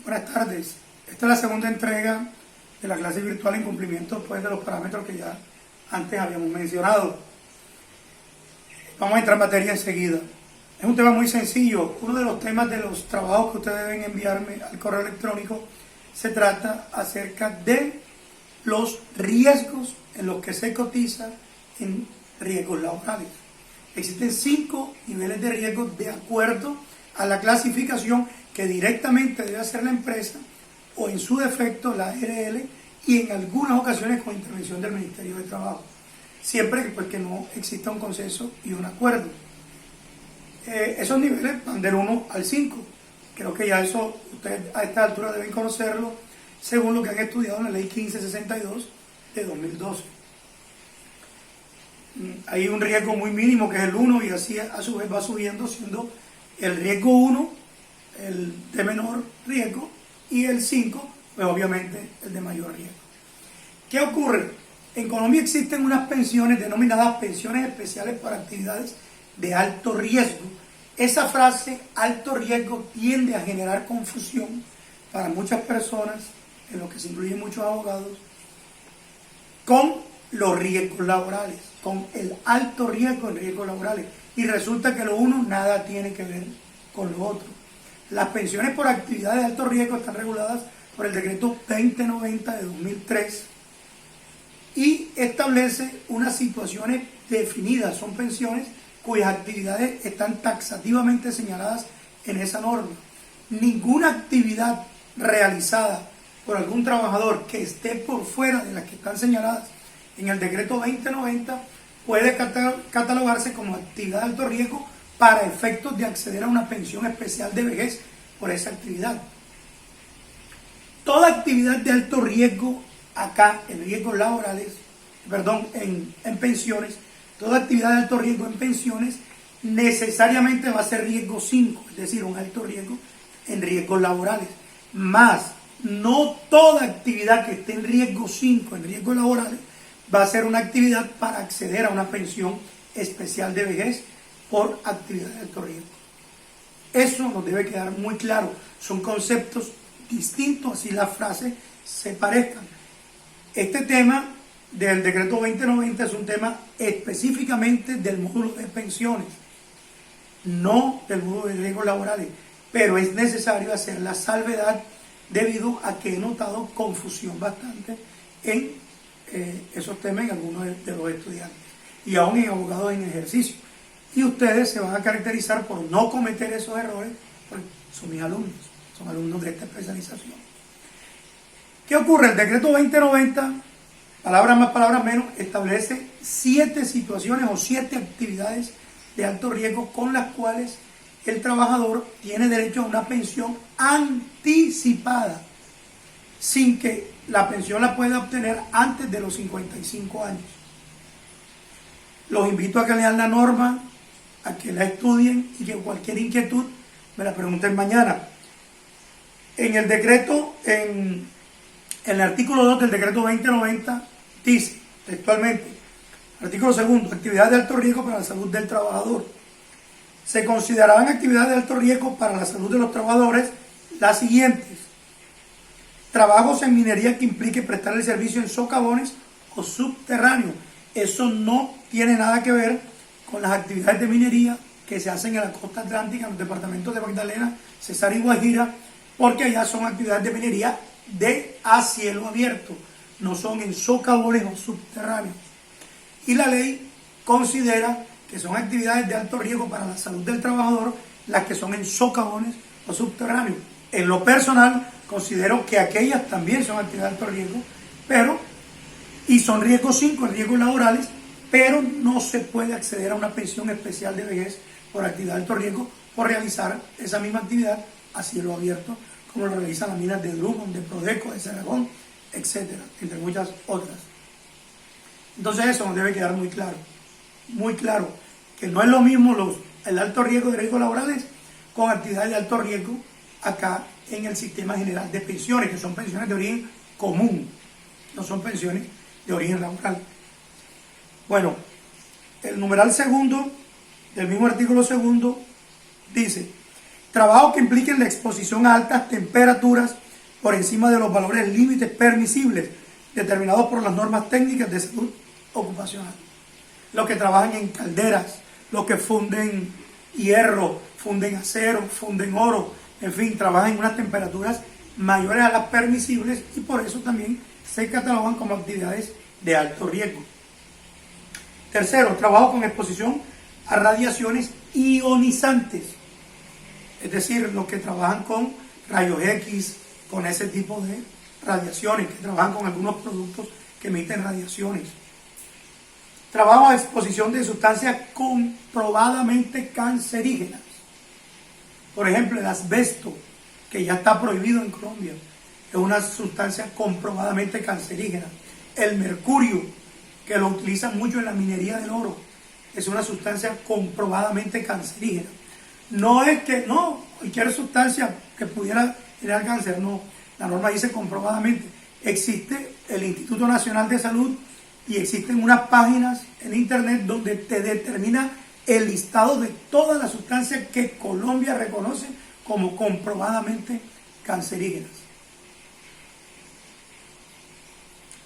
Buenas tardes. Esta es la segunda entrega de la clase virtual en cumplimiento pues, de los parámetros que ya antes habíamos mencionado. Vamos a entrar en materia enseguida. Es un tema muy sencillo. Uno de los temas de los trabajos que ustedes deben enviarme al correo electrónico se trata acerca de los riesgos en los que se cotiza en riesgos laborales. Existen 5 niveles de riesgo de acuerdo a la clasificación que directamente debe hacer la empresa o en su defecto la ARL y en algunas ocasiones con intervención del Ministerio de Trabajo. Siempre que no exista un consenso y un acuerdo. Esos niveles van del 1 al 5. Creo que ya eso ustedes a esta altura deben conocerlo según lo que han estudiado en la Ley 1562 de 2012. Hay un riesgo muy mínimo que es el 1 y así a su vez va subiendo siendo el riesgo 1 el de menor riesgo y el 5 pues obviamente el de mayor riesgo. ¿Qué ocurre? En Colombia existen unas pensiones denominadas pensiones especiales para actividades de alto riesgo. Esa frase alto riesgo tiende a generar confusión para muchas personas, en lo que se incluyen muchos abogados, con los riesgos laborales, con el alto riesgo en riesgos laborales. Y resulta que lo uno nada tiene que ver con lo otro. Las pensiones por actividades de alto riesgo están reguladas por el decreto 2090 de 2003 y establece unas situaciones definidas. Son pensiones cuyas actividades están taxativamente señaladas en esa norma. Ninguna actividad realizada por algún trabajador que esté por fuera de las que están señaladas en el decreto 2090 puede catalogarse como actividad de alto riesgo para efectos de acceder a una pensión especial de vejez por esa actividad. Toda actividad de alto riesgo acá en riesgos laborales, en pensiones, toda actividad de alto riesgo en pensiones necesariamente va a ser riesgo 5, es decir, un alto riesgo en riesgos laborales. Más, no toda actividad que esté en riesgo 5, en riesgos laborales, va a ser una actividad para acceder a una pensión especial de vejez por actividad de alto riesgo. Eso nos debe quedar muy claro. Son conceptos distintos, así las frases se parezcan. Este tema del decreto 2090 es un tema específicamente del módulo de pensiones, no del módulo de riesgos laborales, pero es necesario hacer la salvedad debido a que he notado confusión bastante en esos temas en algunos de los estudiantes y aún en abogados en ejercicio. Y ustedes se van a caracterizar por no cometer esos errores, porque son mis alumnos, son alumnos de esta especialización. ¿Qué ocurre? El decreto 2090, palabras más, palabras menos, establece 7 situaciones o 7 actividades de alto riesgo con las cuales el trabajador tiene derecho a una pensión anticipada, sin que la pensión la pueda obtener antes de los 55 años. Los invito a que lean la norma, a que la estudien y que cualquier inquietud me la pregunten mañana. En el decreto, en el artículo 2 del decreto 2090 dice textualmente, artículo 2, actividades de alto riesgo para la salud del trabajador. Se considerarán actividades de alto riesgo para la salud de los trabajadores las siguientes: trabajos en minería que implique prestar el servicio en socavones o subterráneos. Eso no tiene nada que ver con las actividades de minería que se hacen en la costa atlántica, en los departamentos de Magdalena, Cesar y Guajira, porque allá son actividades de minería a cielo abierto, no son en socavones o subterráneos. Y la ley considera que son actividades de alto riesgo para la salud del trabajador las que son en socavones o subterráneos. En lo personal, considero que aquellas también son actividades de alto riesgo, y son riesgos 5 en riesgos laborales, pero no se puede acceder a una pensión especial de vejez por actividad de alto riesgo por realizar esa misma actividad a cielo abierto, como lo realizan las minas de Drummond, de Prodeco, de Cerrejón, etcétera, entre muchas otras. Entonces eso nos debe quedar muy claro, que no es lo mismo el alto riesgo de riesgos laborales con actividades de alto riesgo acá en el sistema general de pensiones, que son pensiones de origen común, no son pensiones de origen laboral. Bueno, el numeral 2 del mismo artículo 2 dice: Trabajos que impliquen la exposición a altas temperaturas por encima de los valores límites permisibles determinados por las normas técnicas de salud ocupacional. Los que trabajan en calderas, los que funden hierro, funden acero, funden oro, en fin, trabajan en unas temperaturas mayores a las permisibles y por eso también se catalogan como actividades de alto riesgo. Tercero, trabajo con exposición a radiaciones ionizantes, es decir, los que trabajan con rayos X, con ese tipo de radiaciones, que trabajan con algunos productos que emiten radiaciones. Trabajo a exposición de sustancias comprobadamente cancerígenas. Por ejemplo, el asbesto, que ya está prohibido en Colombia, es una sustancia comprobadamente cancerígena. El mercurio, que lo utilizan mucho en la minería del oro, es una sustancia comprobadamente cancerígena. No es que, no, cualquier sustancia que pudiera generar cáncer, no. La norma dice comprobadamente. Existe el Instituto Nacional de Salud y existen unas páginas en internet donde te determina el listado de todas las sustancias que Colombia reconoce como comprobadamente cancerígenas.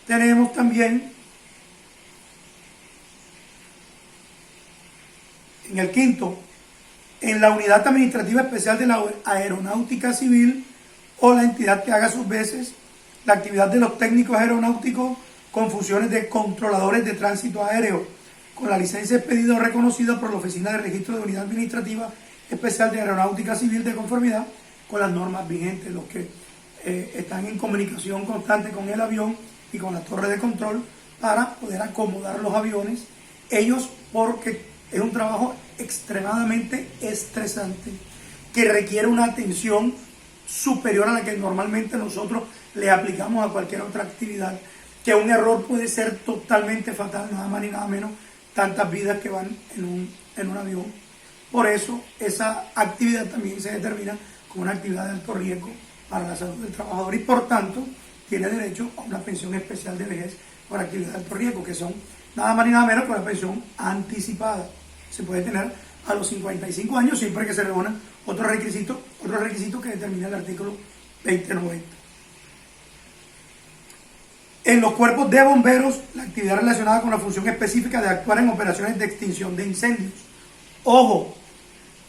Tenemos también en el quinto, en la Unidad Administrativa Especial de la Aeronáutica Civil o la entidad que haga a sus veces la actividad de los técnicos aeronáuticos con funciones de controladores de tránsito aéreo, con la licencia expedida o reconocida por la Oficina de Registro de Unidad Administrativa Especial de Aeronáutica Civil de conformidad con las normas vigentes, los que están en comunicación constante con el avión y con la torre de control para poder acomodar los aviones, ellos porque es un trabajo extremadamente estresante que requiere una atención superior a la que normalmente nosotros le aplicamos a cualquier otra actividad, que un error puede ser totalmente fatal, nada más ni nada menos, tantas vidas que van en un avión. Por eso esa actividad también se determina como una actividad de alto riesgo para la salud del trabajador y por tanto tiene derecho a una pensión especial de vejez por actividad de alto riesgo, que son nada más ni nada menos que una pensión anticipada. Se puede tener a los 55 años siempre que se reúnan otros requisitos que determina el artículo 2090. En los cuerpos de bomberos, la actividad relacionada con la función específica de actuar en operaciones de extinción de incendios. Ojo,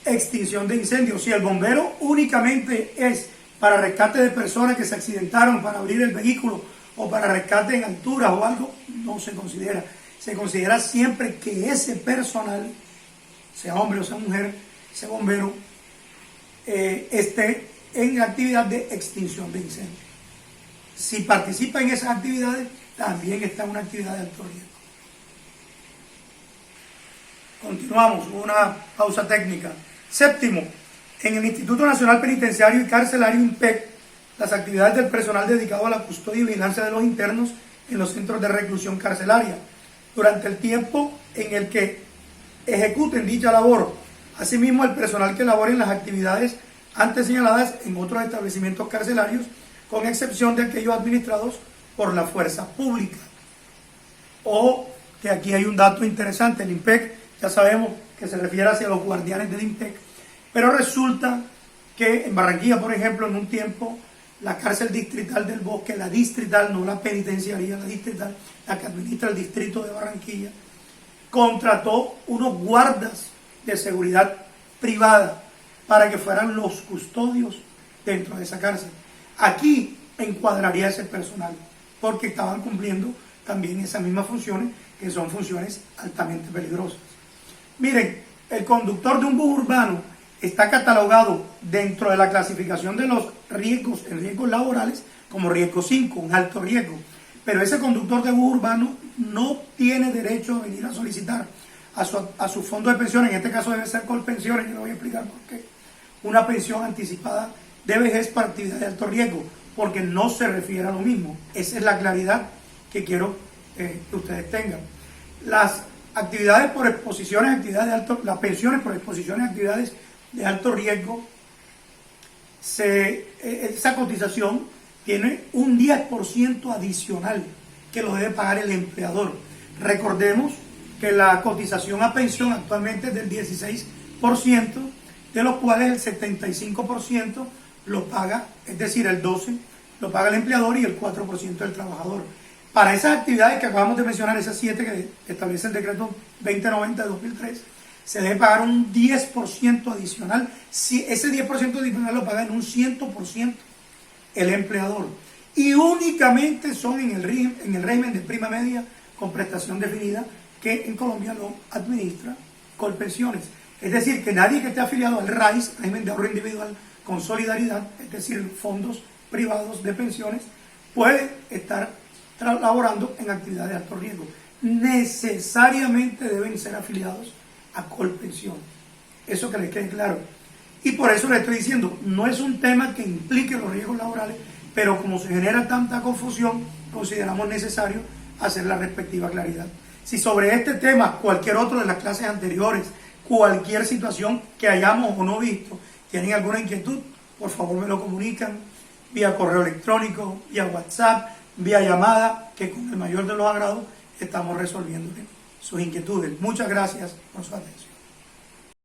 extinción de incendios. Si el bombero únicamente es para rescate de personas que se accidentaron, para abrir el vehículo o para rescate en alturas o algo, no se considera. Se considera siempre que ese personal, sea hombre o sea mujer, ese bombero, esté en actividad de extinción de incendios. Si participa en esas actividades, también está en una actividad de alto riesgo. Continuamos, una pausa técnica. Séptimo, en el Instituto Nacional Penitenciario y Carcelario INPEC, las actividades del personal dedicado a la custodia y vigilancia de los internos en los centros de reclusión carcelaria, durante el tiempo en el que ejecuten dicha labor. Asimismo, el personal que labore en las actividades antes señaladas en otros establecimientos carcelarios, con excepción de aquellos administrados por la fuerza pública. Ojo, que aquí hay un dato interesante. El INPEC, ya sabemos que se refiere hacia los guardianes del INPEC, pero resulta que en Barranquilla, por ejemplo, en un tiempo, la cárcel distrital del Bosque, la distrital, no la penitenciaría, la distrital, la que administra el distrito de Barranquilla, contrató unos guardas de seguridad privada para que fueran los custodios dentro de esa cárcel. Aquí encuadraría ese personal, porque estaban cumpliendo también esas mismas funciones, que son funciones altamente peligrosas. Miren, el conductor de un bus urbano está catalogado dentro de la clasificación de los riesgos, en riesgos laborales, como riesgo 5, un alto riesgo. Pero ese conductor de bus urbano no tiene derecho a venir a solicitar a su fondo de pensión, en este caso debe ser Colpensiones, y le voy a explicar por qué, una pensión anticipada de vejez para actividad de alto riesgo, porque no se refiere a lo mismo. Esa es la claridad que quiero que ustedes tengan. Las actividades por exposiciones, actividades de alto, las pensiones por exposiciones a actividades de alto riesgo, esa cotización tiene un 10% adicional que lo debe pagar el empleador. Recordemos que la cotización a pensión actualmente es del 16%, de los cuales el 75% lo paga, es decir, el 12% lo paga el empleador y el 4% el trabajador. Para esas actividades que acabamos de mencionar, esas 7 que establece el decreto 2090 de 2003, se debe pagar un 10% adicional. Si ese 10% adicional lo paga en un 100% el empleador. Y únicamente son en el régimen de prima media con prestación definida, que en Colombia lo administra Colpensiones. Es decir, que nadie que esté afiliado al RAIS, régimen de ahorro individual con solidaridad, es decir, fondos privados de pensiones, puede estar laborando en actividades de alto riesgo. Necesariamente deben ser afiliados a Colpensiones. Eso que les quede claro. Y por eso les estoy diciendo, no es un tema que implique los riesgos laborales, pero como se genera tanta confusión, consideramos necesario hacer la respectiva claridad. Si sobre este tema, cualquier otro de las clases anteriores, cualquier situación que hayamos o no visto, tienen alguna inquietud, por favor me lo comunican vía correo electrónico, vía WhatsApp, vía llamada, que con el mayor de los agrados estamos resolviendo sus inquietudes. Muchas gracias por su atención.